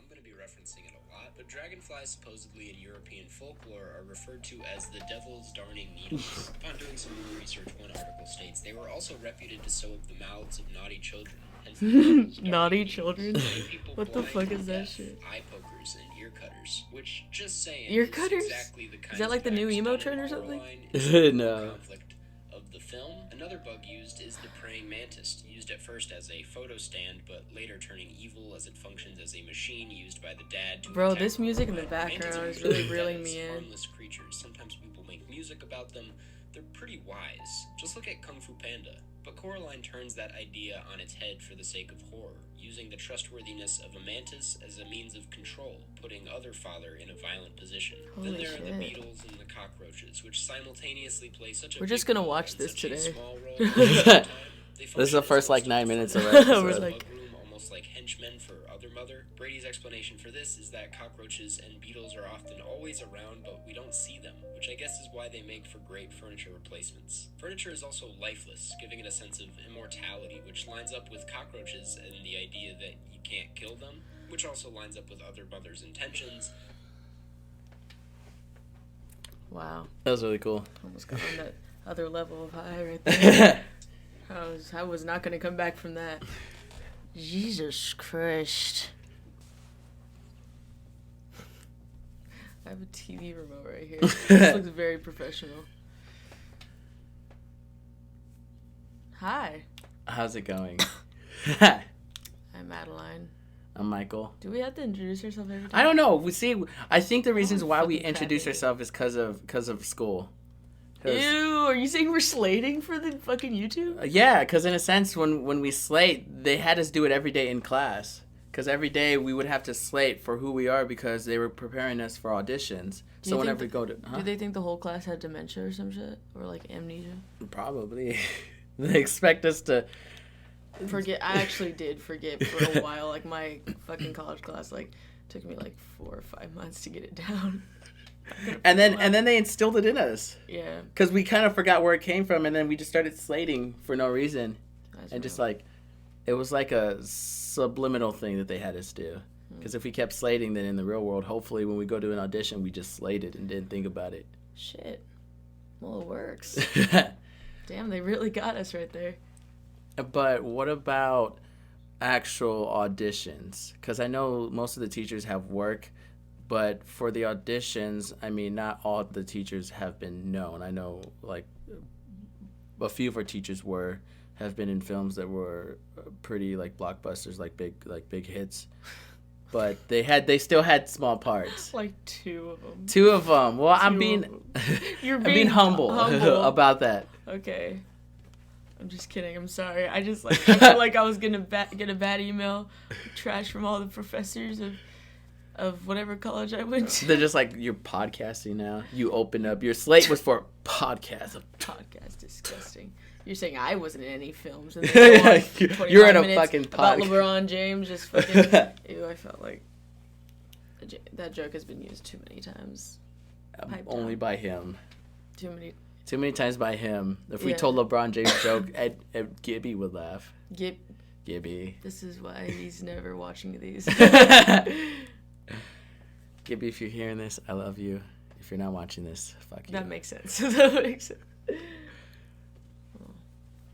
I'm going to be referencing it a lot, but dragonflies supposedly in European folklore are referred to as the devil's darning needles. Upon doing some more research, one article states they were also reputed to sew up the mouths of naughty children. Hence the devil's darning Naughty needles. children? Many people What the blind fuck to is that death, shit? eye pokers, and ear cutters, which, just saying, Ear is cutters? exactly the kind Is that of like the new acts emo done trend in or something? Coraline in No. conflict of the film. Another bug used is the praying mantis, used at first as a photo stand, but later turning evil as it functions as a machine used by the dad to Bro, attack this music in the Coraline. Mantids background are is really usually reeling looked at me as in. harmless creatures. Sometimes people make music about them. They're pretty wise. Just look at Kung Fu Panda. But Coraline turns that idea on its head for the sake of horror, using the trustworthiness of a mantis as a means of control, putting other father in a violent position. Holy then there are the shit. beetles and the cockroaches, which simultaneously play such a We're just big gonna role watch and this such a today. small role at the same time. They This is the function first as like hosted 9 minutes of for our We're episode. like- bug room, almost like henchmen for other mother. Brady's explanation for this is that cockroaches and beetles are often always around, but we don't see them, which I guess is why they make for great furniture replacements. Furniture is also lifeless, giving it a sense of immortality, which lines up with cockroaches and the idea that you can't kill them, which also lines up with other mothers' intentions. Wow. That was really cool. Almost got on that other level of high right there. I was not gonna come back from that. Jesus Christ. I have a TV remote right here. This looks very professional. Hi, How's it going? I'm Madeline. I'm Michael. Do we have to introduce ourselves every time? I don't know. We see. I think the reasons Oh, why we fucking introduce crap. ourselves is because of school. 'Cause- Ew, are you saying we're slating for the fucking YouTube? Yeah, because in a sense, when we slate, they had us do it every day in class. Because every day we would have to slate for who we are because they were preparing us for auditions. Do So you whenever think we go to, Do they think the whole class had dementia or some shit? Or like amnesia? probably they expect us to. Forget. I actually did forget for a while. Like my fucking college class, like took me like 4 or 5 months to get it down. And then they instilled it in us Yeah, because we kind of forgot where it came from, and then we just started slating for no reason, that's and just real. like it was like a subliminal thing that they had us do. Because if we kept slating, then in the real world, hopefully when we go to an audition, we just slated and didn't think about it. Shit. Well, it works. Damn, they really got us right there. But what about actual auditions? Because I know most of the teachers have work, but for the auditions, I mean, not all the teachers have been known. I know, like, a few of our teachers have been in films that were pretty like blockbusters, like big hits. But they still had small parts. Like 2 of them. 2 of them. Well, I'm Two being of 'em. You're I'm being humble, about that. Okay. I'm just kidding. I'm sorry. I just like I feel like I was gonna get a bad email, trash from all the professors of whatever college I went to. They're just like, you're podcasting now. You open up. Your slate was for podcast. Podcast disgusting. You're saying I wasn't in any films and then go on 25 You're in a minutes fucking about pod. LeBron James just fucking. Ew, I felt like that joke has been used too many times. Pipe Only down. by him. Too many. Too many times by him. If we Yeah. told LeBron James joke, Ed Gibby would laugh. Gibby. This is why he's never watching these. Gibby, if you're hearing this, I love you. If you're not watching this, fuck you. That makes sense. That makes sense.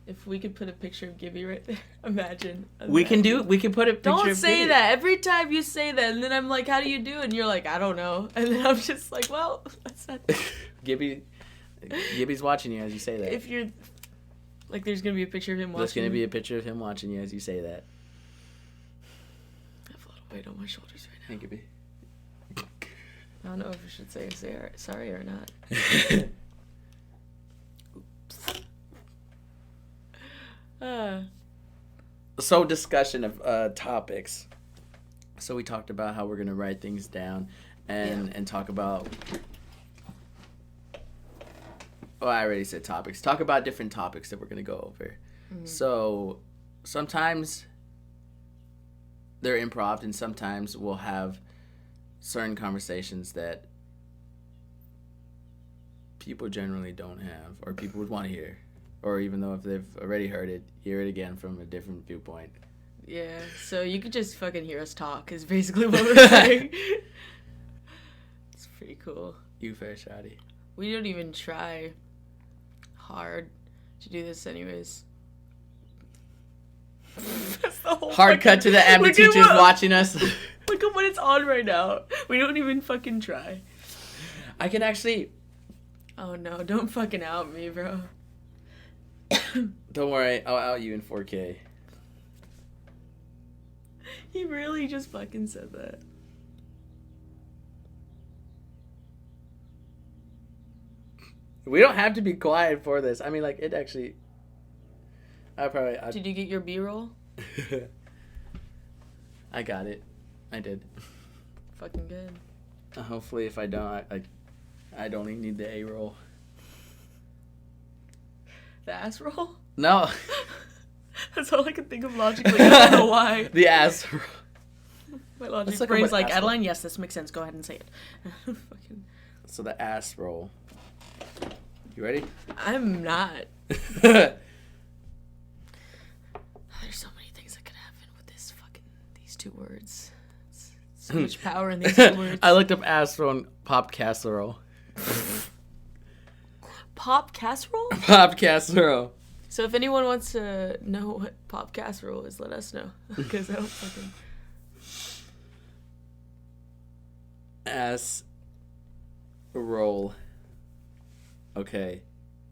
If we could put a picture of Gibby right there, imagine. We can put a picture Don't of say Gibby. that. Every time you say that, and then I'm like, how do you do? And you're like, I don't know. And then I'm just like, well, that's not. Gibby's watching you as you say that. If you're. Like, there's going to be a picture of him watching. There's going to be a picture of him watching you as you say that. I have a lot of weight on my shoulders right Hey, Gibby. now. I don't know if I should say sorry or not. So, discussion of topics. So we talked about how we're gonna write things down, and talk about. Oh, I already said topics. Talk about different topics that we're gonna go over. So sometimes they're improv, and sometimes we'll have certain conversations that people generally don't have, or people would want to hear, or even though if they've already heard it, hear it again from a different viewpoint. Yeah, so you could just fucking hear us talk is basically what we're saying. It's pretty cool. You fair, shawty. We don't even try hard to do this anyways. That's the whole Hard cut to the ABBA Look at teachers what- watching us. Look at what it's on right now. We don't even fucking try. I can actually... Oh no, don't fucking out me, bro. Don't worry, I'll out you in 4K. He really just fucking said that. We don't have to be quiet for this. I mean, like, it actually... Did you get your B-roll? I got it. I did. Fucking good. Hopefully, if I don't, I'd only need the A roll. The ass roll? No, That's all I can think of logically. I don't know why. the ass roll. My logic Let's look at brain's what like, ass roll- Adeline, yes, this makes sense. Go ahead and say it. Fucking... So the ass roll. You ready? I'm not. There's There's so many things that could happen with these two words. So much power in these two words. I looked up ass roll and pop casserole. Pop casserole? Pop casserole. So if anyone wants to know what pop casserole is, let us know. Because I don't fucking... Ass roll. Okay.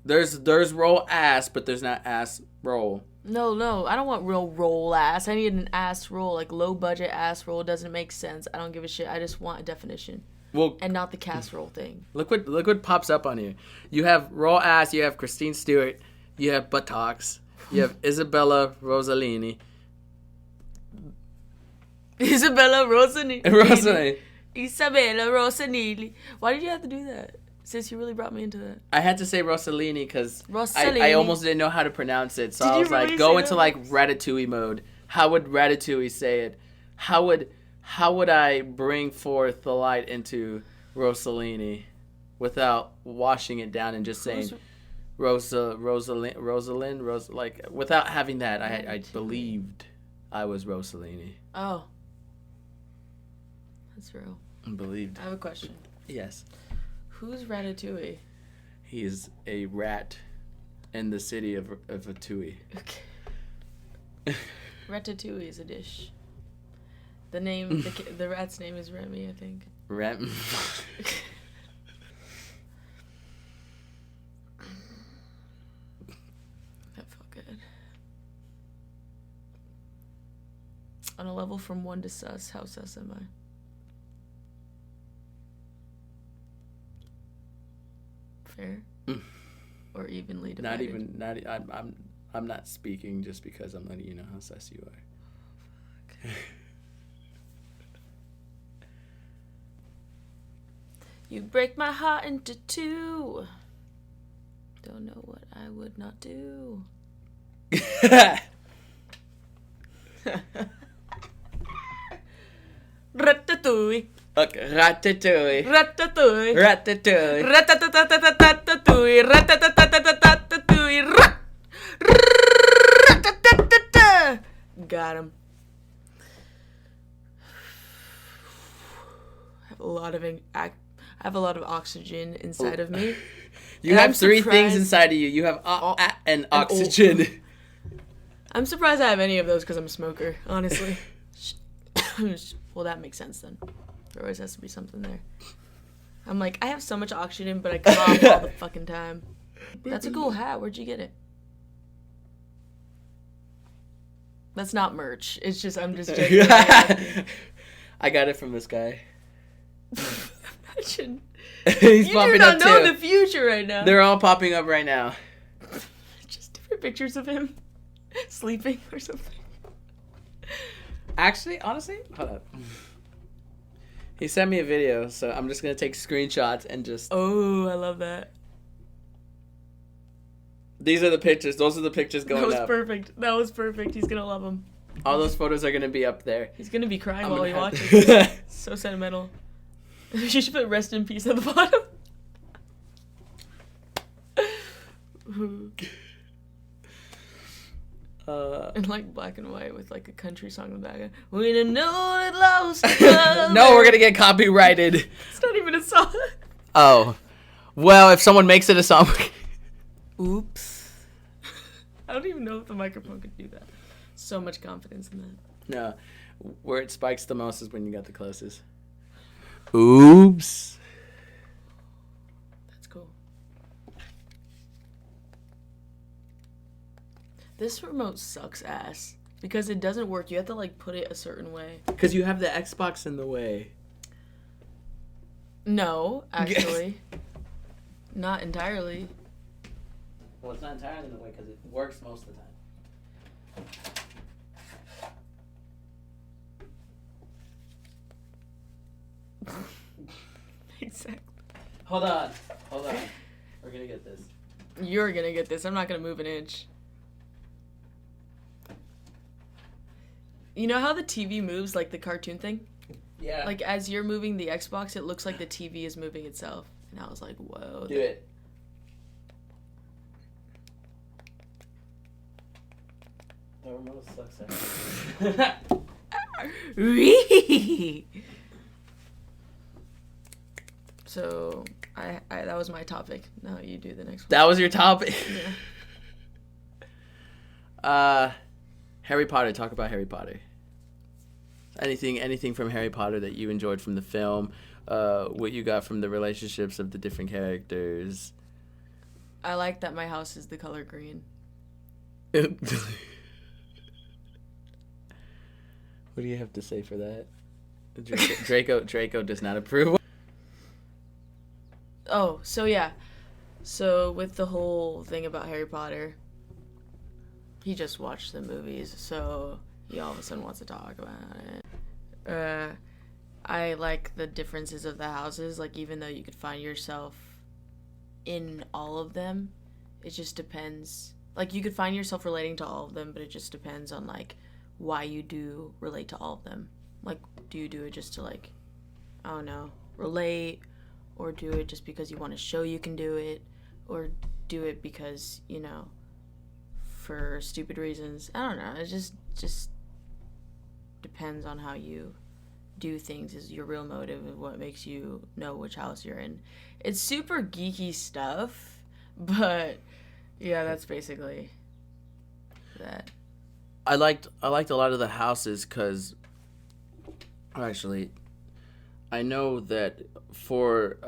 There's roll ass, but there's not ass roll. No, I don't want real roll ass. I need an ass roll. Like low budget ass roll doesn't make sense. I don't give a shit. I just want a definition. Well, And not the casserole thing. look what pops up on here. You have roll ass. You have Christine Stewart. You have buttocks. You have Isabella Rossellini. Isabella Rossellini. Rossellini. Isabella Rossellini. Why did you have to do that? Since you really brought me into that. I had to say Rossellini because I Rossellini. almost didn't know how to pronounce it. So Did I you was like, really go say into that? like Ratatouille mode. How would Ratatouille say it? How would I bring forth the light into Rossellini without washing it down and just saying Rosalind, like without having that, I believed I was Rossellini. Oh. That's real. Believed. I have a question. Yes. Who's Ratatouille? He is a rat in the city of Ratatouille. Okay. Ratatouille is a dish. The name, the rat's name is Remy, I think. Rat. That felt good. On a level from 1 to sus, how sus am I? Fair? Or evenly divided? I'm not speaking just because I'm letting you know how sus you are. You break my heart into two. Don't know what I would not do. Ratatouille. Okay, Ratatouille. Ratatouille. Ratatouille. Ratatouille. Ratatouille. Got him. I have a lot of oxygen inside of me. You And have I'm 3 things surprised- inside of you. You have and oxygen. I'm surprised I have any of those because I'm a smoker, honestly. Well, that makes sense then. There always has to be something there. I'm like, I have so much oxygen, but I cough all the fucking time. That's a cool hat. Where'd you get it? That's not merch. It's just, I'm just joking. I got it from this guy. Imagine. He's You do popping not up know too. the future right now. They're all popping up right now. Just different pictures of him sleeping or something. Actually, honestly, hold up. He sent me a video, so I'm just gonna take screenshots and just. Oh, I love that. These are the pictures. Those are the pictures That going was up. perfect. That was perfect. He's gonna love him. All those photos are gonna be up there. He's gonna be crying I'm while gonna he have watches. to- So sentimental. You should put rest in peace at the bottom. In like black and white with like a country song in the background. We didn't know it lost. No, we're gonna get copyrighted. It's not even a song. Oh, well, if someone makes it a song. Oops. I don't even know if the microphone could do that. So much confidence in that. No, where it spikes the most is when you got the closest. Oops. That's cool. This remote sucks ass because it doesn't work. You have to like put it a certain way. Because you have the Xbox in the way. No, actually. Not entirely. Well, it's not entirely in the way because it works most of the time. Exactly. Hold on. We're gonna get this. You're gonna get this. I'm not gonna move an inch. You know how the TV moves like the cartoon thing? Yeah. Like as you're moving the Xbox, it looks like the TV is moving itself. And I was like, whoa. Do it. The remote sucks. So I that was my topic. Now you do the next one. That was your topic. Yeah. Harry Potter. Talk about Harry Potter. Anything from Harry Potter that you enjoyed from the film? What you got from the relationships of the different characters? I like that my house is the color green. What do you have to say for that? Draco does not approve. Oh, so yeah. So with the whole thing about Harry Potter, he just watched the movies, so he all of a sudden wants to talk about it. I like the differences of the houses. Like, even though you could find yourself in all of them, it just depends. Like, you could find yourself relating to all of them, but it just depends on, like, why you do relate to all of them. Like, do you do it just to, like, I don't know, relate, or do it just because you want to show you can do it, or do it because, you know, for stupid reasons. I don't know. It just depends on how you do things is your real motive of what makes you know which house you're in. It's super geeky stuff, but yeah, that's basically that. I liked a lot of the houses because actually I know that for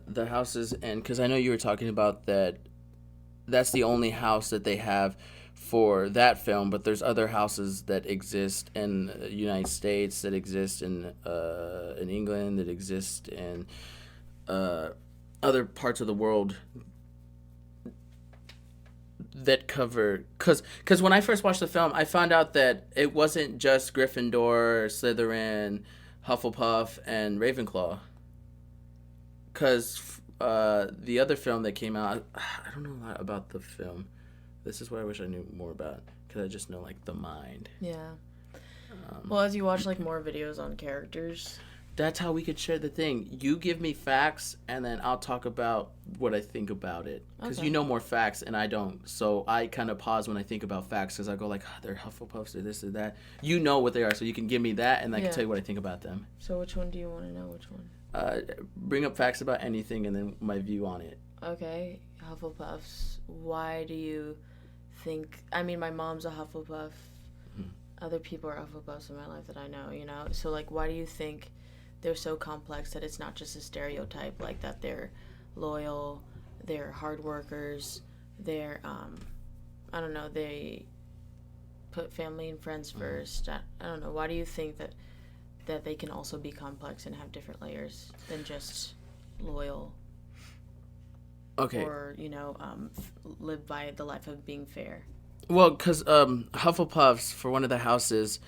the houses, and because I know you were talking about that's the only house that they have for that film, but there's other houses that exist in the United States, that exist in England, that exist in other parts of the world that cover, because when I first watched the film, I found out that it wasn't just Gryffindor, Slytherin, Hufflepuff, and Ravenclaw. Because the other film that came out, I don't know a lot about the film. This is what I wish I knew more about, because I just know, like, the mind. Yeah. Well, as you watch, like, more videos on characters. That's how we could share the thing. You give me facts, and then I'll talk about what I think about it. Because you know more facts, and I don't. So I kind of pause when I think about facts, because I go like, they're Hufflepuffs, or this or that. You know what they are, so you can give me that, and I can tell you what I think about them. So which one do you want to know? Which one? Bring up facts about anything, and then my view on it. Okay, Hufflepuffs. Why do you think... I mean, my mom's a Hufflepuff. Other people are Hufflepuffs in my life that I know, you know? So, like, why do you think they're so complex that it's not just a stereotype, like that they're loyal, they're hard workers, they're, I don't know, they put family and friends first. I don't know. Why do you think that they can also be complex and have different layers than just loyal? Okay. Or, you know, live by the life of being fair? Well, because Hufflepuffs, for one of the houses,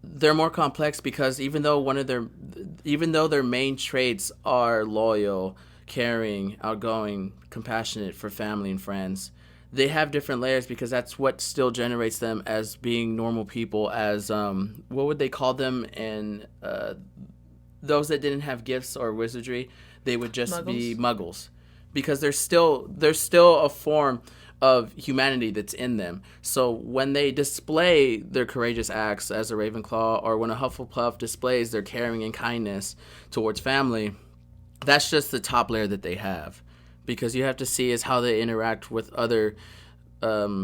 they're more complex because even though their main traits are loyal, caring, outgoing, compassionate for family and friends, they have different layers because that's what still generates them as being normal people, as what would they call them? And those that didn't have gifts or wizardry, they would just be muggles, because there's still a form of humanity that's in them. So when they display their courageous acts as a Ravenclaw, or when a Hufflepuff displays their caring and kindness towards family, that's just the top layer that they have. Because you have to see is how they interact with other, as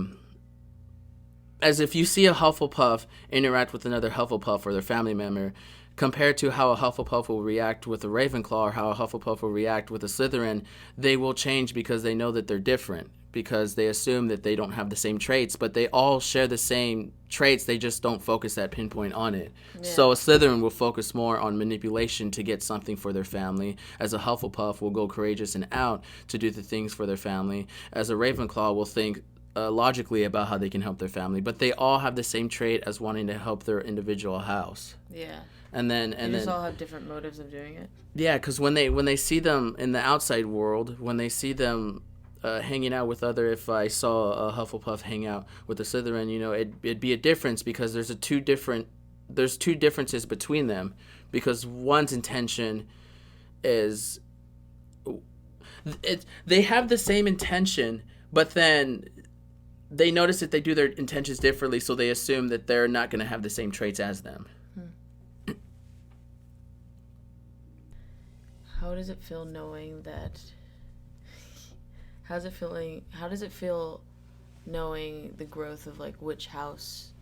if you see a Hufflepuff interact with another Hufflepuff or their family member, compared to how a Hufflepuff will react with a Ravenclaw or how a Hufflepuff will react with a Slytherin, they will change because they know that they're different. Because they assume that they don't have the same traits, but they all share the same traits. They just don't focus that pinpoint on it. Yeah. So a Slytherin will focus more on manipulation to get something for their family. As a Hufflepuff will go courageous and out to do the things for their family. As a Ravenclaw will think logically about how they can help their family. But they all have the same trait as wanting to help their individual house. Yeah. And then just all have different motives of doing it. Yeah, because when they see them in the outside world, when they see them hanging out with other, if I saw a Hufflepuff hang out with a Slytherin, it'd be a difference because there's two differences between them, because one's intention is they have the same intention, but then they notice that they do their intentions differently, so they assume that they're not going to have the same traits as them. How does it feel knowing that? How does it feel knowing the growth of, like, which house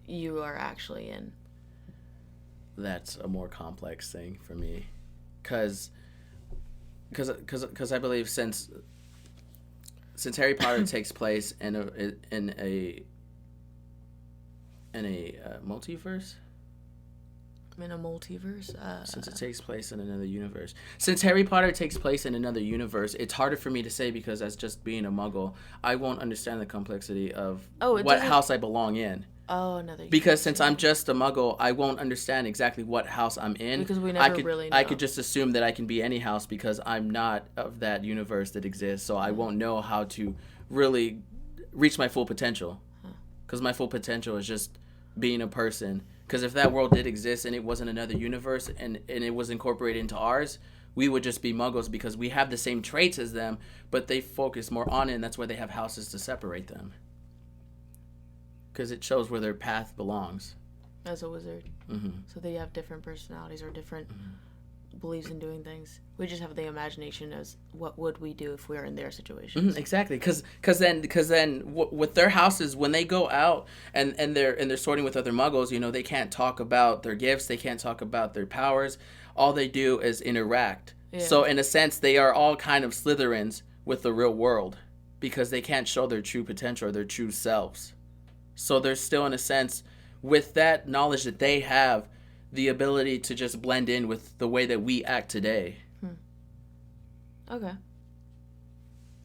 you are actually in? That's a more complex thing for me. Because I believe since Harry Potter takes place in a multiverse? In a multiverse? Since it takes place in another universe. Since Harry Potter takes place in another universe, it's harder for me to say because as just being a Muggle, I won't understand the complexity of what house I belong in. Oh, another universe. Because since I'm just a Muggle, I won't understand exactly what house I'm in. Because we never really know. I could just assume that I can be any house because I'm not of that universe that exists, so I won't know how to really reach my full potential. Because my full potential is just being a person. Because if that world did exist and it wasn't another universe and it was incorporated into ours, we would just be Muggles because we have the same traits as them, but they focus more on it, and that's why they have houses to separate them. Because it shows where their path belongs. As a wizard. Mm-hmm. So they have different personalities or different beliefs in doing things. We just have the imagination as what would we do if we were in their situation. Mm-hmm, exactly, because then with their houses, when they go out and they're sorting with other Muggles, they can't talk about their gifts, they can't talk about their powers. All they do is interact. Yeah. So in a sense, they are all kind of Slytherins with the real world because they can't show their true potential or their true selves. So they're still, in a sense, with that knowledge that they have, the ability to just blend in with the way that we act today. Okay.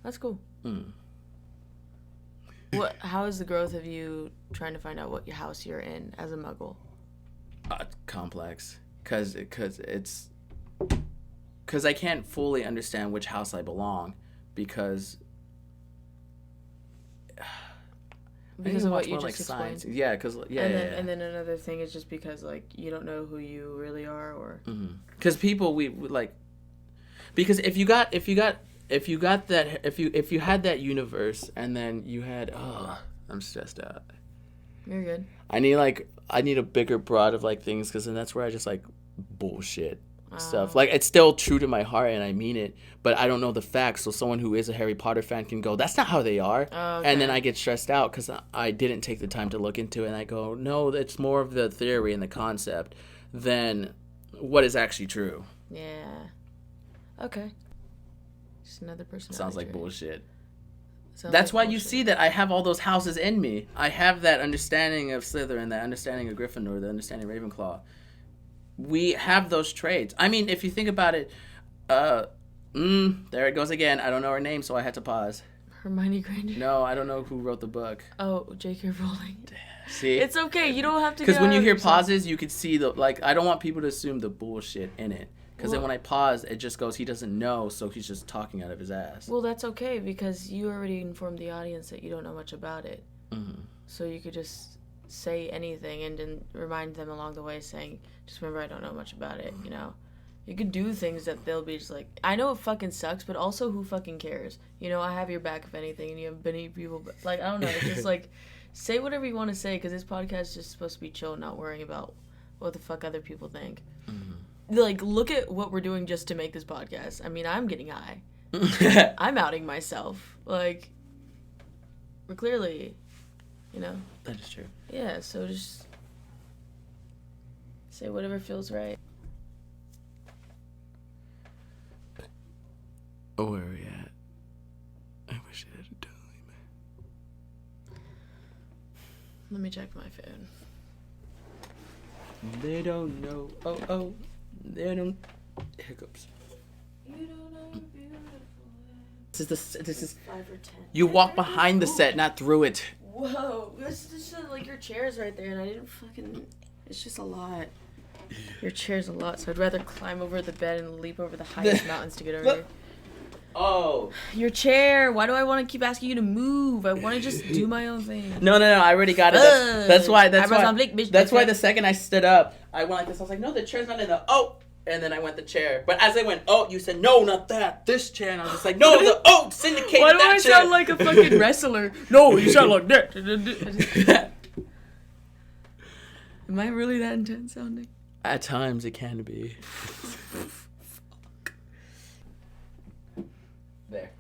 That's cool. Mm. How is the growth of you trying to find out what house you're in as a Muggle? Complex. Because I can't fully understand which house I belong because of what you just explained. Yeah, and then another thing is just because, like, you don't know who you really are, or because people we like, because if you had that universe and then you had I'm stressed out. You're good. I need a bigger broad of like things, because then that's where I just like bullshit stuff. Like, it's still true to my heart and I mean it, but I don't know the facts, so someone who is a Harry Potter fan can go, that's not how they are. Okay. And then I get stressed out because I didn't take the time to look into it, and I go, no, it's more of the theory and the concept than what is actually true. Yeah. Okay. Just another person. Sounds like bullshit. That's why you see that I have all those houses in me. I have that understanding of Slytherin, that understanding of Gryffindor, the understanding of Ravenclaw. We have those traits. I mean, if you think about it, there it goes again. I don't know her name, so I had to pause. Hermione Granger? No, I don't know who wrote the book. Oh, J.K. Rowling. See? It's okay. You don't have to. Because when you hear pauses, you can see I don't want people to assume the bullshit in it. Because then when I pause, it just goes, he doesn't know, so he's just talking out of his ass. Well, that's okay, because you already informed the audience that you don't know much about it. Mm-hmm. So you could just say anything and then remind them along the way saying, just remember I don't know much about it, You could do things that they'll be just like, I know it fucking sucks, but also who fucking cares? You know, I have your back if anything, and you have many people, but like, I don't know, it's just like, say whatever you want to say, because this podcast is just supposed to be chill, not worrying about what the fuck other people think. Mm-hmm. Like, look at what we're doing just to make this podcast. I mean, I'm getting high. I'm outing myself. Like, we're clearly, you know. That is true. Yeah, so just say whatever feels right. Oh, where are we at? I wish I had a time. Let me check my phone. They don't know. Oh. They don't. Hiccups. You don't know you're beautiful. This is 5 or 10. You walk behind the set, not through it. Whoa, this is like your chair's right there, and I didn't fucking. It's just a lot. Your chair's a lot, so I'd rather climb over the bed and leap over the highest mountains to get over here. Oh. Your chair. Why do I want to keep asking you to move? I want to just do my own thing. No. I already got it. That's why. That's why the second I stood up, I went like this. I was like, no, the chair's not in the and then I went the chair. But as I went, you said no, not that. This chair, and I was just like, no, the syndicated. Why do that I chair. sound like a fucking wrestler? No, you sound like that. Am I really that intense sounding? At times, it can be. There.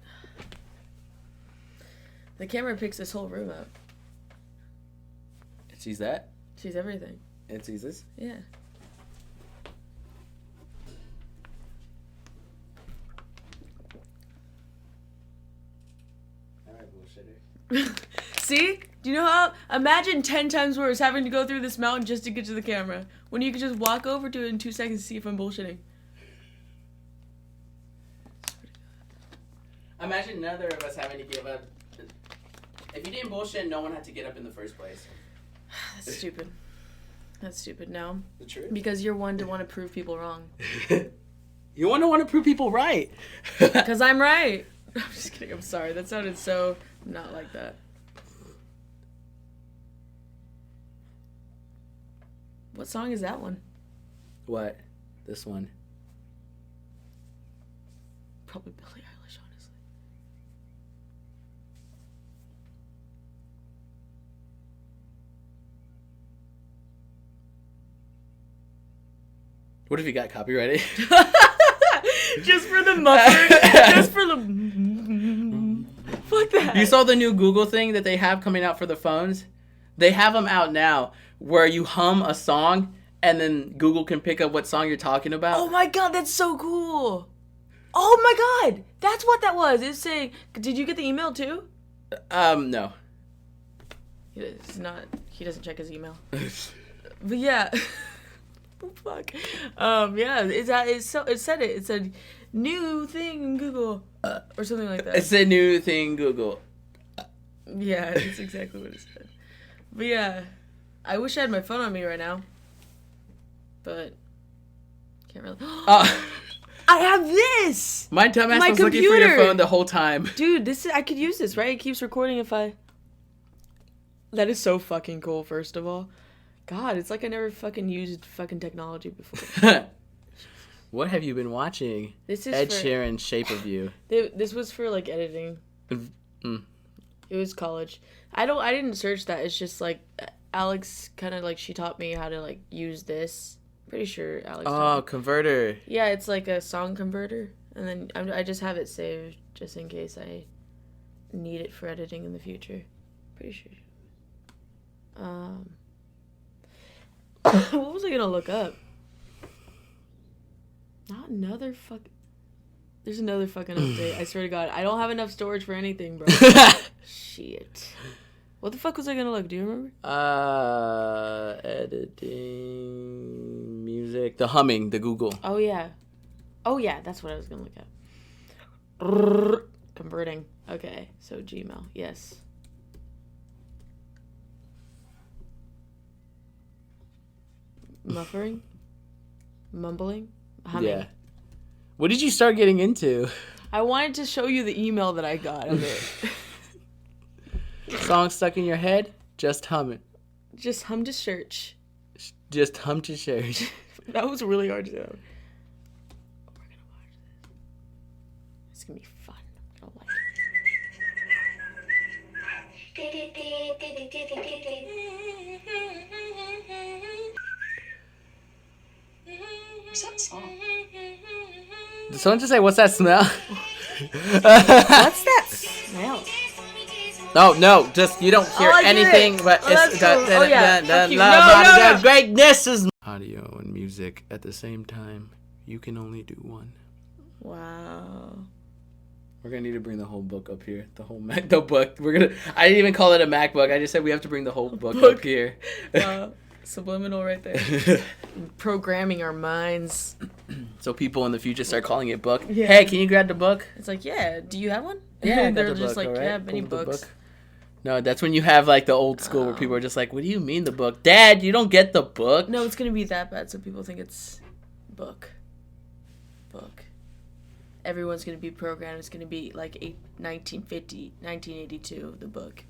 The camera picks this whole room up. It sees that? Sees everything. It sees this? Yeah. Alright, bullshitter. See? Do you know how? Imagine 10 times worse having to go through this mountain just to get to the camera. When you could just walk over to it in 2 seconds to see if I'm bullshitting. Imagine neither of us having to give up. If you didn't bullshit, no one had to get up in the first place. That's stupid. That's stupid. No. The truth? Because you're one to want to prove people wrong. You want to prove people right. Because I'm right. I'm just kidding. I'm sorry. That sounded so not like that. What song is that one? What? This one. Probably Billie Eilish, honestly. What if you got copyrighted? Just for the muffler. Just for the... Fuck that. You saw the new Google thing that they have coming out for the phones? They have them out now where you hum a song and then Google can pick up what song you're talking about. Oh my god, that's so cool. Oh my god, that's what that was. It's saying, did you get the email too? No. He doesn't check his email. But yeah. Oh, fuck. Yeah, it said it. It said, new thing in Google. Or something like that. It's a new thing, Google. Yeah, that's exactly what it said. But yeah, I wish I had my phone on me right now. But can't really. I have this. My dumbass My was looking for your computer. phone the whole time. Dude, I could use this, right? It keeps recording if I. That is so fucking cool. First of all, God, it's like I never fucking used fucking technology before. What have you been watching? This is Ed for, Sheeran, Shape of You. This was for like editing. Mm. It was college. I didn't search that. It's just like Alex kind of like she taught me how to like use this. Pretty sure Alex. Oh, converter. Yeah, it's like a song converter, and then I just have it saved just in case I need it for editing in the future. Pretty sure. What was I gonna look up? Not another fuck. There's another fucking update. I swear to God, I don't have enough storage for anything, bro. Shit. What the fuck was I gonna look? Do you remember? Editing music, the humming, the Google. Oh yeah, that's what I was gonna look at. Converting. Okay, so Gmail. Yes. Muffering? Mumbling? Humming. Yeah. What did you start getting into? I wanted to show you the email that I got of it. Song stuck in your head? Just hum it. Just hum to search. Just hum to search. That was really hard to do. It's gonna be fun. I like What's that song? Did someone just say, "What's that smell"? it. What's that smell? No, just you don't hear Oh, I get anything, it. but Oh, it's that's cool. Oh, yeah. Fuck you. No. greatness is audio and music at the same time. You can only do one. Wow. We're gonna need to bring the whole book up here. The book. I didn't even call it a MacBook. I just said we have to bring the whole book up here. Subliminal right there. Programming our minds. So people in the future start calling it book. Yeah. Hey, can you grab the book? It's like, yeah, do you have one? Yeah, I got They're the just book, like, all right? yeah, many Hold the books. book. No, that's when you have like the old school where people are just like, "What do you mean the book, Dad? You don't get the book." No, it's gonna be that bad, so people think it's book. Everyone's gonna be programmed. It's gonna be like 1950, 1982, the book.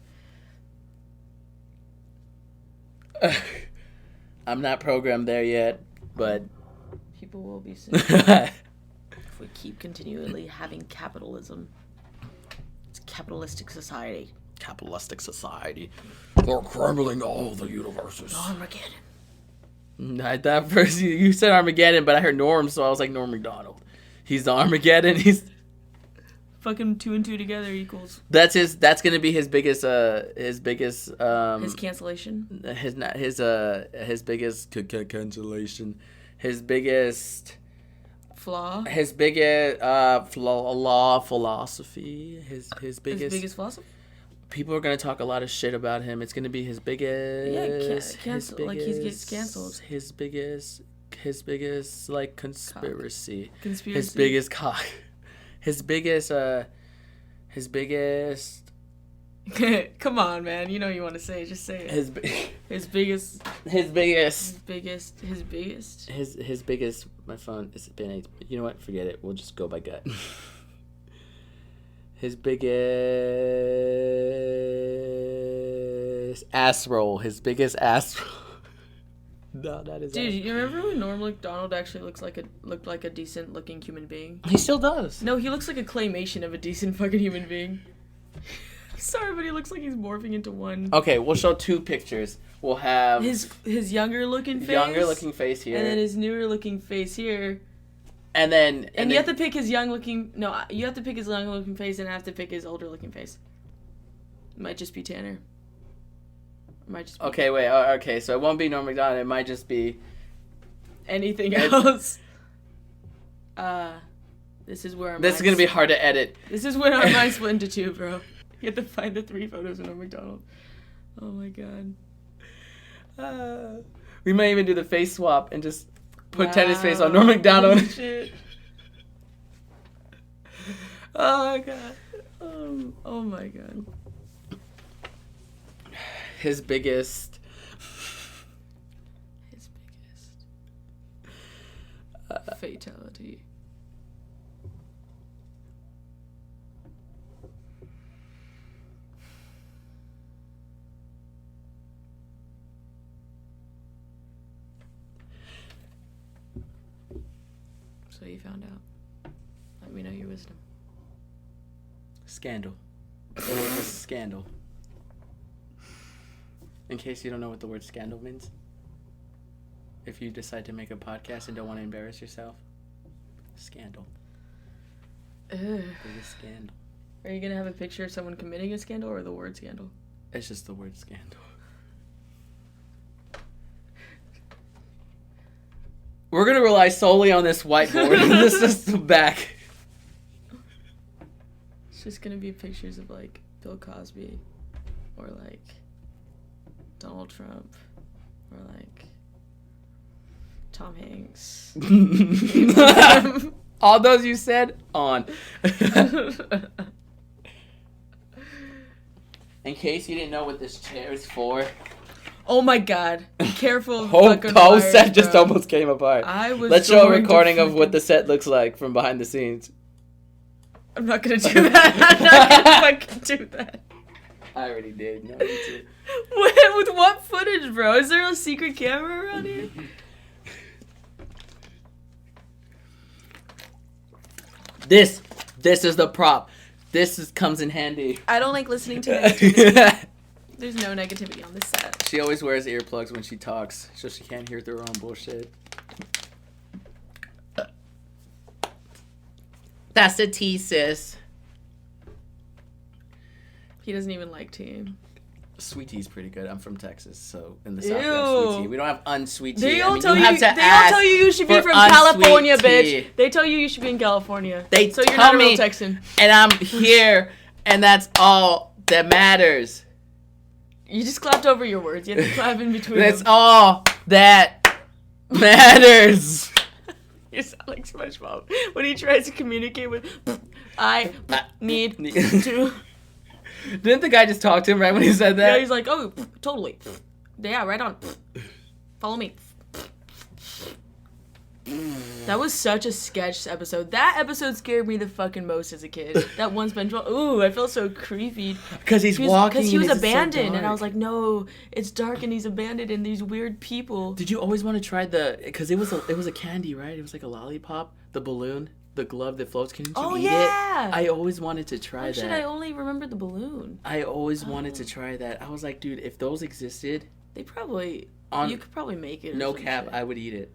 I'm not programmed there yet, but People will be soon. If we keep continually having capitalism. It's a capitalistic society. capitalistic society. They're crumbling all the universes. Armageddon. I thought first you said Armageddon, but I heard Norm, so I was like Norm Macdonald. He's the Armageddon. Fucking 2 and 2 together equals That's gonna be his biggest his cancellation. his biggest cancellation. His biggest Flaw. philosophy. His biggest His biggest philosophy. people are gonna talk a lot of shit about him. It's gonna be his biggest. Cancel. Like he gets canceled. His biggest like conspiracy. Conspiracy. His biggest cock. His biggest. Come on, man. You know you want to say it. Just say it. His biggest. My phone is been. You know what? Forget it. We'll just go by gut. His biggest ass roll. His biggest ass roll. No, that is. Dude, you remember when Norm Macdonald actually looked like a decent looking human being? He still does. No, he looks like a claymation of a decent fucking human being. Sorry, but he looks like he's morphing into one. Okay, we'll show 2 pictures. We'll have His younger looking face. face here, And then his newer looking face here. and then And you have to pick his young looking. No, you have to pick his young looking face, and I have to pick his older looking face. It might just be Tanner. It might just be Okay, wait. Okay, so it won't be Norm Macdonald. It might just be. anything else. This is where This is gonna be hard to edit. This is when our minds split into 2, bro. You have to find the 3 photos of Norm Macdonald. Oh my god. We might even do the face swap and just put Tanner's face on Norm Macdonald. Holy shit. Oh my god. Oh my god. His biggest. Fatality. So you found out. Let me know your wisdom. Scandal. Scandal. In case you don't know what the word scandal means, if you decide to make a podcast and don't want to embarrass yourself, scandal. Ugh. Biggest scandal. Are you gonna have a picture of someone committing a scandal or the word scandal? It's just the word scandal. We're gonna rely solely on this whiteboard. This is the back. It's just gonna be pictures of like Bill Cosby, or like Donald Trump, or like Tom Hanks. All those you said on. In case you didn't know what this chair is for. Oh my god. Be careful of Whole fucking wires, set just bro. almost came apart. I was Let's show a going to recording of what freaking- the set looks like from behind the scenes. I'm not gonna do that. I'm not gonna fucking do that. I already did. No, me too. With what footage, bro? Is there a secret camera around here? This is the prop. Comes in handy. I don't like listening to negativity. There's no negativity on this set. She always wears earplugs when she talks, so she can't hear through her own bullshit. That's the tea, sis. He doesn't even like tea. Sweet tea's pretty good. I'm from Texas, so in the Ew. South we have sweet tea. We don't have unsweet tea. They all tell you you. have to They all ask tell you should be for from California, unsweet bitch. tea. They tell you should be in California. They so you're tell not a real me- Texan. And I'm here, and that's all that matters. You just clapped over your words. You have to clap in between. That's them. all that matters. You sound like SpongeBob when he tries to communicate with. I need to. Didn't the guy just talk to him right when he said that? Yeah, he's like, oh, totally. Yeah, right on. Follow me. That was such a sketch episode. That episode scared me the fucking most as a kid. That one SpongeBob. Ooh, I felt so creepy. Because he's walking. Because he was and it's so abandoned, and I dark. was like, no, it's dark and he's abandoned and these weird people. Did you always want to try because it was a candy, right? It was like a lollipop, the balloon, the glove that floats. Can you Oh, eat yeah. it? I always wanted to try Why should that. I only remember the balloon? I always wanted to try that. I was like, dude, if those existed, They probably. On- you could probably make it. Or no some cap, shit. I would eat it.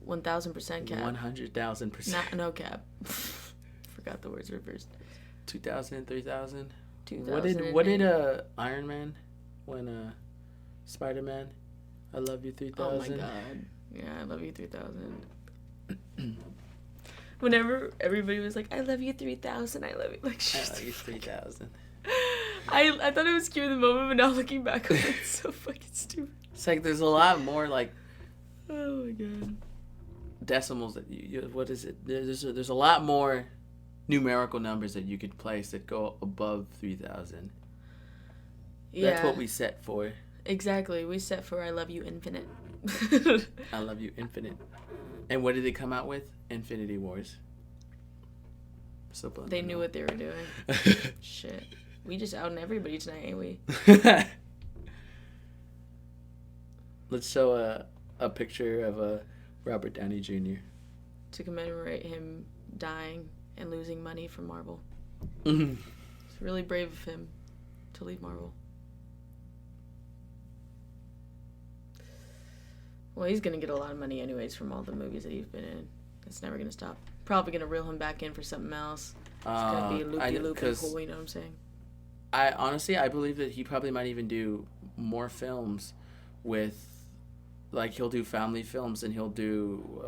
1,000% cap. 100,000%. Not no cap. Forgot the words reversed. 2,000, 3,000. 2000. What did Iron Man when Spider-Man? I love you 3,000. Oh my god. Yeah, I love you 3,000. Whenever everybody was like, I love you 3,000, I love you. Like, I love you 3,000. I thought it was cute in the moment, but now looking back on it, it's so fucking stupid. It's like there's a lot more like Oh my god. decimals that what is it? There's a lot more numerical numbers that you could place that go above 3,000. Yeah. That's what we set for. Exactly. We set for I love you infinite. I love you infinite. And what did they come out with? Infinity Wars. So They knew what they were doing. Shit. We just outed everybody tonight, ain't we? Let's show a picture of Robert Downey Jr. To commemorate him dying and losing money from Marvel. Mhm. It's really brave of him to leave Marvel. Well, he's gonna get a lot of money anyways from all the movies that he's been in. It's never gonna stop. Probably gonna reel him back in for something else. It's gonna be a loopy cool, you know what I'm saying? I honestly, I believe that he probably might even do more films with, like, he'll do family films and he'll do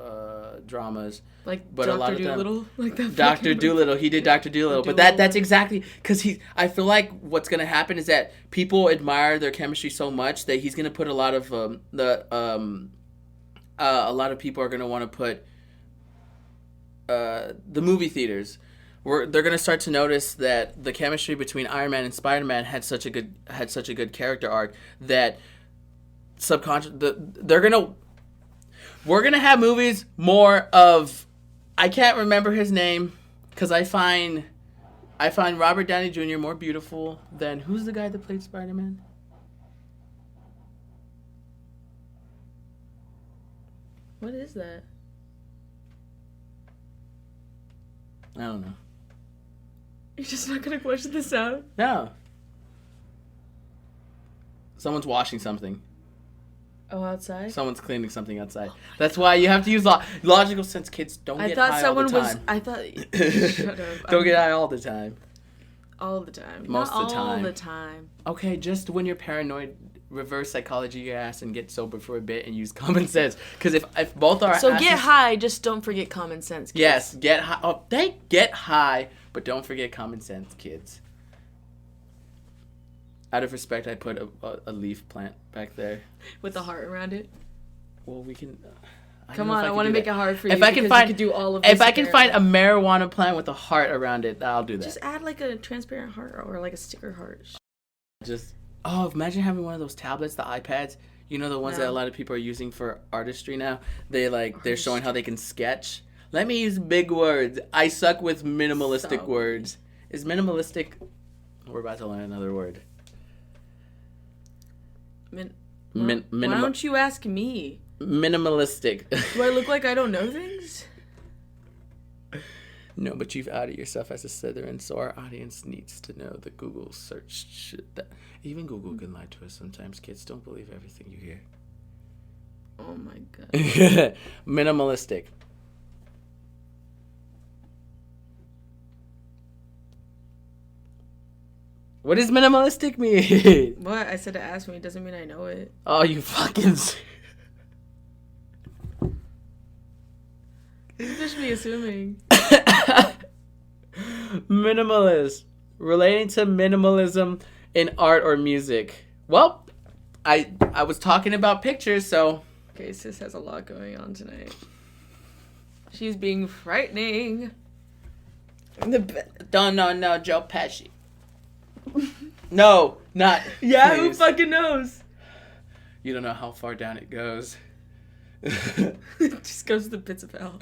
dramas. Like But a lot Dr. of them- Dolittle? Like that Dr. fucking movie. Dolittle, he did Dr. Dolittle, but that's exactly because I feel like what's gonna happen is that people admire their chemistry so much that he's gonna put a lot of a lot of people are gonna want to put the movie theaters. They're gonna start to notice that the chemistry between Iron Man and Spider-Man had such a good character arc that we're gonna have movies more of. I can't remember his name because I find Robert Downey Jr. more beautiful than who's the guy that played Spider-Man? What is that? I don't know. You're just not gonna question the sound? No. Someone's washing something. Oh, outside? Someone's cleaning something outside. That's why you have to use logical sense. Kids don't I get thought high someone all the was. time. I thought. Shut up. Don't get high all the time. All the time. Most Not of the all time. the time. Okay, just when you're paranoid, reverse psychology your ass and get sober for a bit and use common sense. Because if both our So asses, get high, just don't forget common sense. Kids. Yes, get high. Oh, they get high, but don't forget common sense, kids. Out of respect, I put a leaf plant back there. With a heart around it. Well, we can. Come on, I want to make it hard for you. If I can because find, you could do all of this if I can find apparently. a marijuana plant with a heart around it, I'll do that. Just add like a transparent heart or like a sticker heart. Imagine having one of those tablets, the iPads. You know the ones that No. a lot of people are using for artistry now. They're showing how they can sketch. Let me use big words. I suck with minimalistic So- words. Is minimalistic? We're about to learn another word. Why Why don't you ask me? Minimalistic. Do I look like I don't know things? No, but you've outed yourself as a Slytherin, so our audience needs to know the Google search shit. That even Google can lie to us sometimes. Kids, don't believe everything you hear. Oh my god. Minimalistic. What does minimalistic mean? What? I said to ask me. It doesn't mean I know it. Oh, you fucking... You just be assuming. Minimalist. Relating to minimalism in art or music. Well, I was talking about pictures, so... Okay, sis has a lot going on tonight. She's being frightening. Don't know Joe Pesci. No, not. Yeah, please. who fucking knows? You don't know how far down it goes. Just goes to the pits of hell.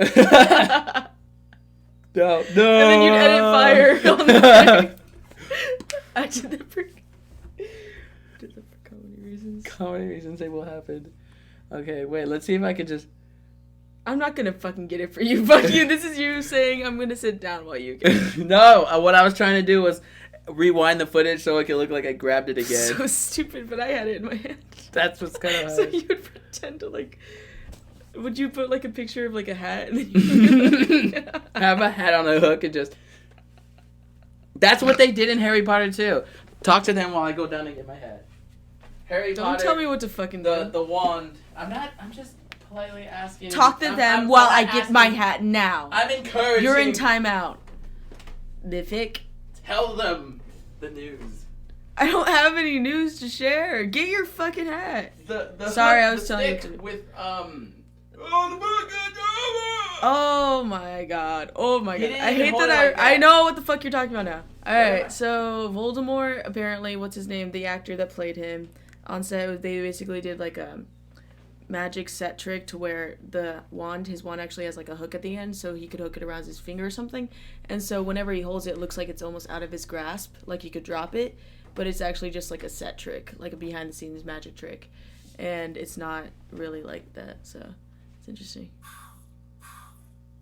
No. And then you'd edit fire on the I did that for comedy reasons. Comedy reasons they will happen. Okay, wait, let's see if I can just... I'm not gonna fucking get it for you. Fuck you. This is you saying I'm gonna sit down while you get it. No, what I was trying to do was rewind the footage so it could look like I grabbed it again. So stupid, but I had it in my hand. That's what's kind of... So you would pretend to like... Would you put like a picture of like a hat and then you have a hat on a hook and just... That's what they did in Harry Potter too. Talk to them while I go down and get my hat. Harry Don't Potter... tell me what to fucking do. The wand. I'm just politely asking... Talk to them while I get my hat now. I'm encouraging... You're in timeout. Mythic. Tell them the news. I don't have any news to share. Get your fucking hat. The Sorry, hook, I was the telling you stick to. with Oh my god. Oh my He god. didn't I even hate hold that it like I that. know what the fuck you're talking about now. Alright, Yeah. so Voldemort, apparently, what's his name? The actor that played him on set, they basically did like a magic set trick to where his wand actually has like a hook at the end, so he could hook it around his finger or something. And so whenever he holds it, it looks like it's almost out of his grasp, like he could drop it, but it's actually just like a set trick, like a behind the scenes magic trick. And it's not really like that, so it's interesting.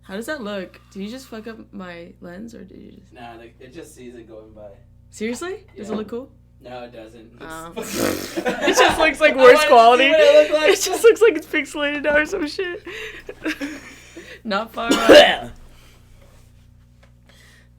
How does that look? Did you just fuck up my lens, or did you just... Nah, it just sees it going by. Seriously? Does it Yeah. look cool? No, it doesn't. Oh. It It just looks like I worse wanted to quality. see what it looked like. It just looks like it's pixelated now or some shit. Not far off.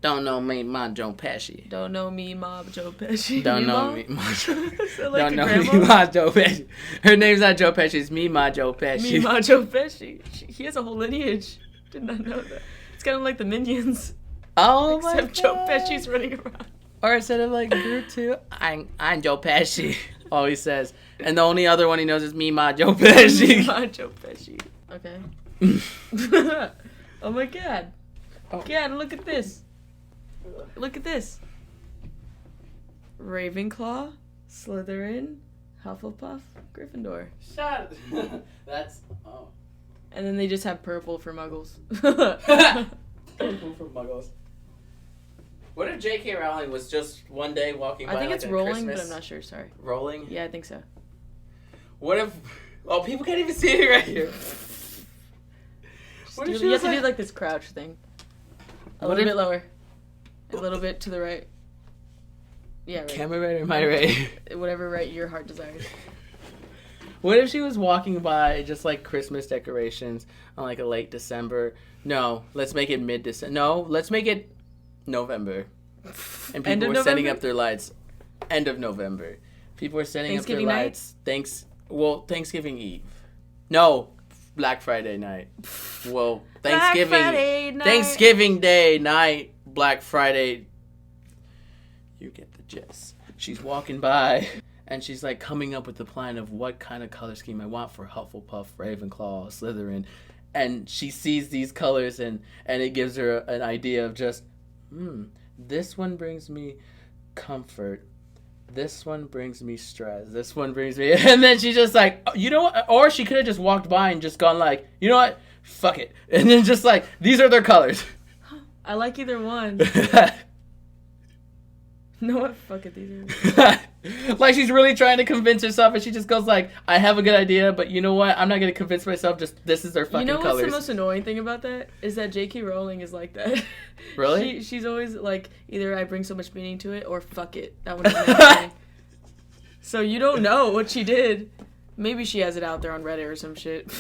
Don't know me, my Joe Pesci. Don't know me, Mob Joe Pesci. Don't Me, know Mom? me, my Sound like Don't a know grandma? me, my Joe Pesci. Her name's not Joe Pesci, it's me, my Joe Pesci. Me, Ma Joe Pesci. He has a whole lineage. Did not know that. It's kind of like the Minions. Oh Except Joe Pesci's running around. Or instead of like Groot too, I'm Joe Pesci. All he says, and the only other one he knows is me, my Joe Me, Pesci. Ma Joe Pesci. Okay. Oh my god. Oh. God, look at this. Look at this. Ravenclaw, Slytherin, Hufflepuff, Gryffindor. Shut. That's And then they just have purple for muggles. Purple for muggles. What if J.K. Rowling was just one day walking by I think like it's a rolling, Christmas... but I'm not sure. Sorry. Rolling? Yeah, I think so. What if... Oh, people can't even see it right here. What if she You was have to do like... like this crouch thing. A What little if- bit lower. A little bit to the right. Yeah, right. Camera right or my right? Whatever right your heart desires. What if she was walking by just like Christmas decorations on like a late December? No, let's make it mid-December. No, let's make it November. And End people of were setting November? up their lights. End of November. People were setting up their Thanksgiving night? lights. Thanksgiving Eve. No, Black Friday night. Well, Thanksgiving. Black Friday night. Thanksgiving Day night. Black Friday. You get the gist. She's walking by. And she's like coming up with the plan of what kind of color scheme I want for Hufflepuff, Ravenclaw, Slytherin. And she sees these colors and it gives her an idea of just, this one brings me comfort. This one brings me stress. This one brings me... And then she's just like, you know what? Or she could have just walked by and just gone like, you know what? Fuck it. And then just like, these are their colors. I like either one. No, what? Fuck it, these are. Like she's really trying to convince herself, and she just goes like, "I have a good idea, but you know what? I'm not gonna convince myself. Just this is their fucking You know what's colors." the most annoying thing about that is that J.K. Rowling is like that. Really? She's always like, either I bring so much meaning to it, or fuck it. That one. Is so you don't know what she did. Maybe she has it out there on Reddit or some shit.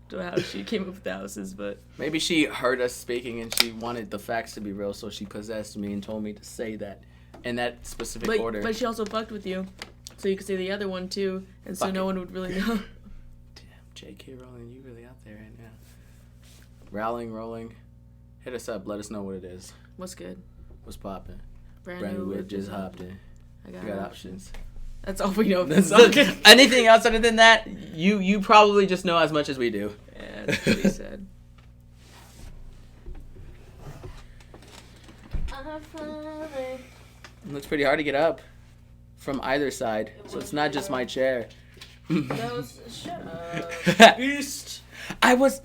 Don't know how she came up with the houses, but Maybe she heard us speaking and she wanted the facts to be real, so she possessed me and told me to say that in that specific order. But she also fucked with you, so you could say the other one too, and so Fuck no it. one would really know. Damn, J.K. Rowling, you really out there right now. Rolling. Hit us up. Let us know what it is. What's good? What's poppin'? Brand Brand new new whip just hopped in. I You got options. That's all we know. Of That's this song. anything else other than that, you probably just know as much as we do. Yeah, that's what he said. It looks pretty hard to get up from either side, so it's not just my chair. Shut up. Beast. I was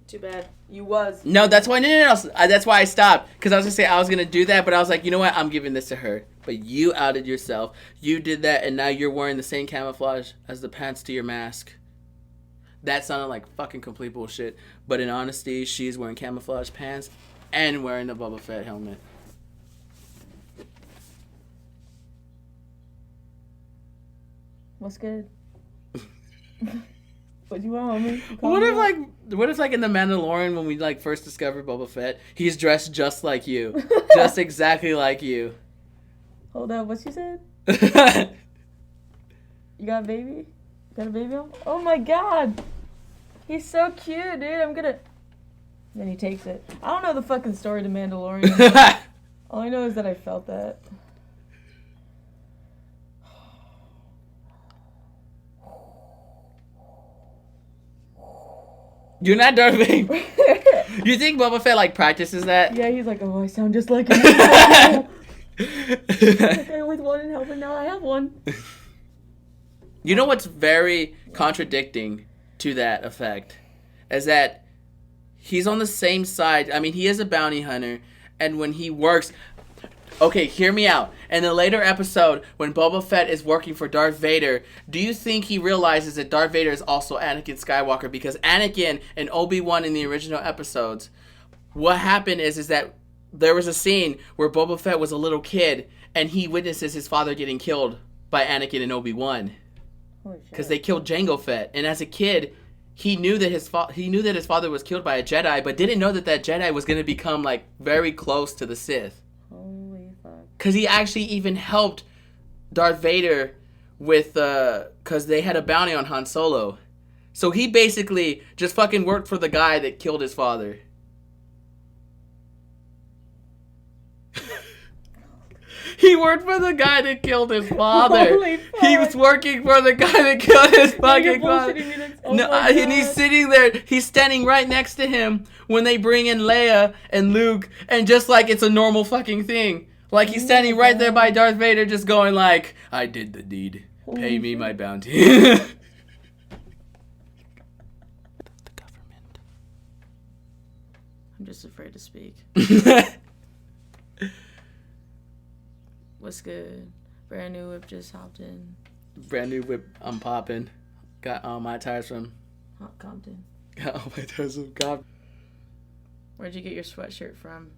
Too bad. You was. no. That's why no. That's why I stopped because I was gonna say I was gonna do that, but I was like, you know what? I'm giving this to her. But you outed yourself. You did that, and now you're wearing the same camouflage as the pants to your mask. That sounded like fucking complete bullshit. But in honesty, she's wearing camouflage pants and wearing the Boba Fett helmet. What's good? What do you want, homie? What if like in The Mandalorian when we like first discovered Boba Fett, he's dressed just like you, just exactly like you. Hold up, what you said? You got a baby? You got a baby on? Oh my god! He's so cute, dude. I'm gonna. Then he takes it. I don't know the fucking story to Mandalorian. All I know is that I felt that. You're not Darth Vader. You think Boba Fett like practices that? Yeah, he's like, oh, I sound just like him. Like, I always wanted help, and now I have one. You know what's very contradicting to that effect is that he's on the same side. I mean, he is a bounty hunter, and when he works... Okay, hear me out. In the later episode, when Boba Fett is working for Darth Vader, do you think he realizes that Darth Vader is also Anakin Skywalker? Because Anakin and Obi-Wan in the original episodes, what happened is that there was a scene where Boba Fett was a little kid, and he witnesses his father getting killed by Anakin and Obi-Wan. Because they killed Jango Fett. And as a kid, he knew that his father was killed by a Jedi, but didn't know that that Jedi was going to become like very close to the Sith. Holy fuck. Because he actually even helped Darth Vader with, because they had a bounty on Han Solo. So he basically just fucking worked for the guy that killed his father. He worked for the guy that killed his father. Holy fuck. He was working for the guy that killed his You're fucking father. bullshitting me, that's- oh No, my and he's God. sitting there. He's standing right next to him when they bring in Leia and Luke, and just like it's a normal fucking thing. Like he's standing right there by Darth Vader, just going like, "I did the deed. Pay me my bounty." The government. I'm just afraid to speak. What's good? Brand new whip just hopped in. Brand new whip. I'm popping. Got all my tires from. Hot Compton. Got all my tires from God. Where'd you get your sweatshirt from?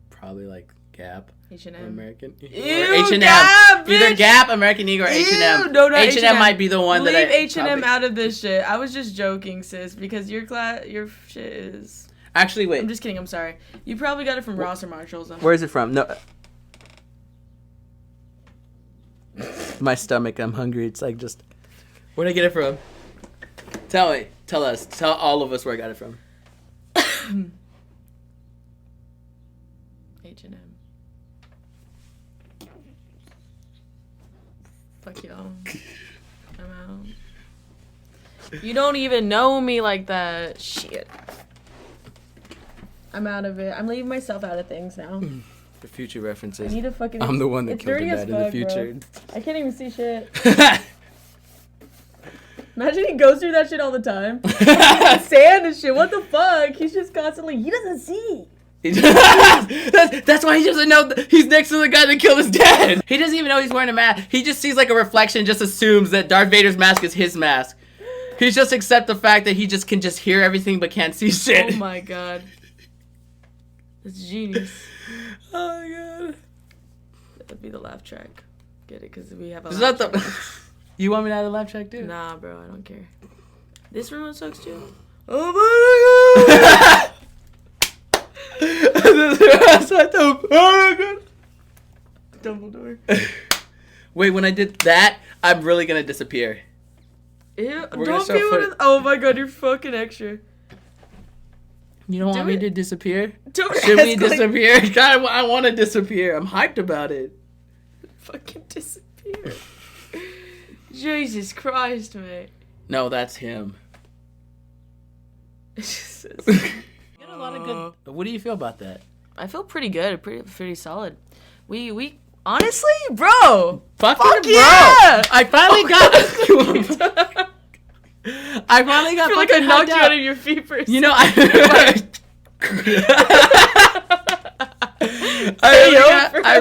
Probably like Gap. or H&M. American. Ew, or H&M. Gap, Either bitch! Gap, American Eagle, or Ew, H&M. no, not H&M H&M. might be the one Leave that I H&M probably- out of this shit. I was just joking, sis, because your shit is... Actually, wait. I'm just kidding, I'm sorry. You probably got it from Ross or Marshalls. Where is it from? No. My stomach, I'm hungry. It's like just... Where'd I get it from? Tell me. Tell us. Tell all of us where I got it from. H&M. Fuck y'all. I'm out. You don't even know me like that. Shit. I'm out of it. I'm leaving myself out of things now. For future I references. need a fucking... I'm the one that It's killed dirty your as dad in the fuck, future. bro. I can't even see shit. Imagine he goes through that shit all the time. Sand and shit. What the fuck? He's just constantly... He doesn't see. That's why he doesn't know he's next to the guy that killed his dad. He doesn't even know he's wearing a mask. He just sees like a reflection, just assumes that Darth Vader's mask is his mask. He just accepts the fact that he just can just hear everything but can't see shit. Oh my god. That's genius. Oh my god. That'd be the laugh track. Get it? Because we have a Is laugh that track. You want me to add a laugh track too? Nah, bro, I don't care. This remote sucks too. Oh my god! Dumbledore. Wait, when I did that, I'm really gonna disappear. Ew, We're gonna don't show be one of. Oh my god, you're fucking extra. You don't want Do me it. to disappear? Don't Should we ask, like, disappear? God, I want to disappear. I'm hyped about it. fucking disappear. Jesus Christ, mate. No, that's him. Jesus. You got a lot of good. What do you feel about that? I feel pretty good, pretty solid. We honestly, bro. Fuck Fuck bro. yeah! I finally got. I finally got. I feel like I fucking knocked you hyped out of your feet for a You know, I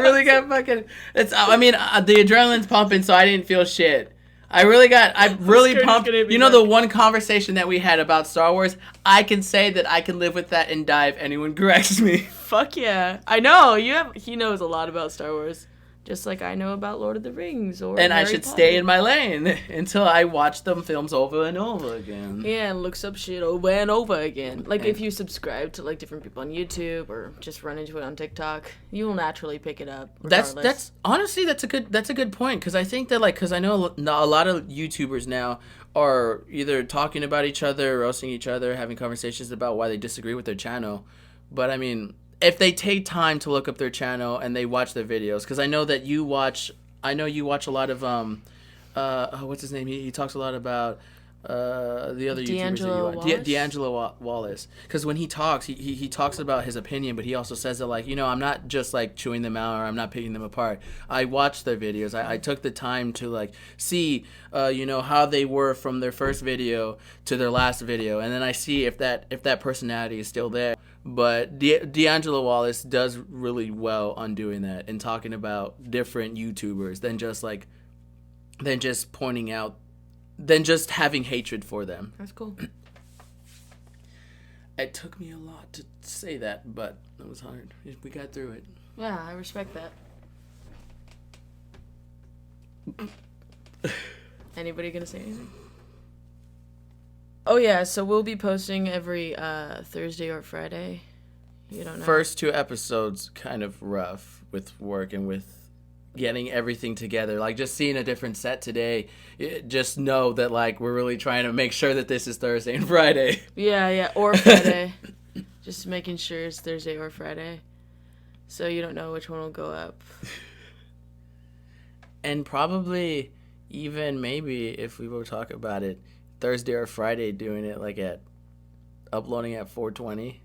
really got fucking. It's. I mean, the adrenaline's pumping, so I didn't feel shit. I really scared pumped. he's gonna hit me You know, back. the one conversation that we had about Star Wars, I can say that I can live with that and die if anyone corrects me. Fuck yeah. I know. He knows a lot about Star Wars. Just like I know about Lord of the Rings or And I Harry should Potter. stay in my lane until I watch them films over and over again. Yeah, and looks up shit over and over again. Like if you subscribe to like different people on YouTube or just run into it on TikTok, you will naturally pick it up. Regardless. That's honestly that's a good point, because I think that because I know a lot of YouTubers now are either talking about each other, roasting each other, having conversations about why they disagree with their channel. But I mean, if they take time to look up their channel and they watch their videos, because I know that you watch a lot of what's his name? He talks a lot about the other YouTubers that you D'Angelo watch. Wallace? D'Angelo Wallace. Because when he talks, he talks about his opinion, but he also says that I'm not just chewing them out or I'm not picking them apart. I watched their videos. I took the time to see how they were from their first video to their last video, and then I see if that personality is still there. But D'Angelo Wallace does really well on doing that and talking about different YouTubers than just pointing out, than just having hatred for them. That's cool. It took me a lot to say that, but it was hard. We got through it. Yeah, I respect that. Anybody gonna say anything? Oh yeah, so we'll be posting every Thursday or Friday. You don't know. First 2 episodes kind of rough with work and with getting everything together. Just seeing a different set today, just know that we're really trying to make sure that this is Thursday and Friday. Yeah, or Friday. Just making sure it's Thursday or Friday. So you don't know which one will go up. And probably even maybe if we will talk about it, Thursday or Friday, doing it uploading at 4:20.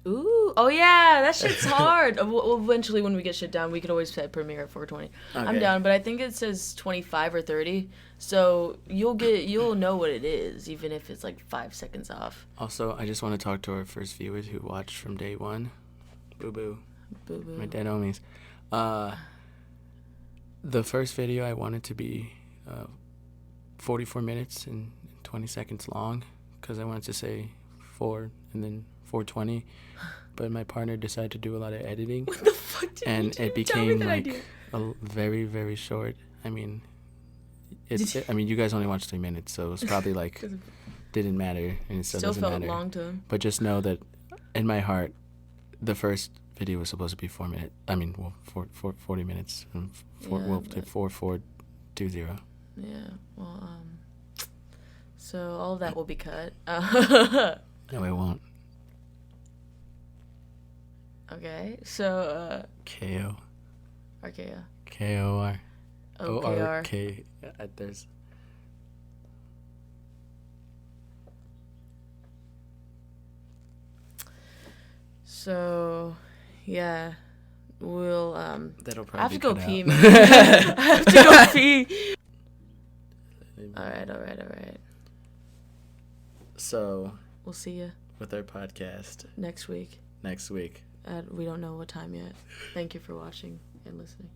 Ooh, oh yeah, that shit's hard. Eventually, when we get shit down, we could always set premiere at 4:20. I'm Okay. down, but I think it says 25 or 30, so you'll know what it is, even if it's 5 seconds off. Also, I just want to talk to our first viewers who watched from day one. Boo boo. Boo boo. My dead homies. The first video I wanted to be 44 minutes and 20 seconds long, because I wanted to say 4 and then 4:20, but my partner decided to do a lot of editing. What the fuck did And you do? it Tell me became that idea. a very, very short. I mean, you guys only watched 3 minutes, so it was probably didn't matter, and it still doesn't felt matter. long to him. But just know that in my heart, the first video was supposed to be 4 minutes. I mean, 40 minutes. And we'll do 4:20. Yeah. Well, so all of that will be cut. No, it won't. Okay. So KO. Archaea. KOR. OKR. ORK. There's. So, yeah, we'll That'll I have probably to go cut pee, out. man. I have to go pee. All right. So, We'll see you with our podcast next week. next week. we don't know what time yet. Thank you for watching and listening.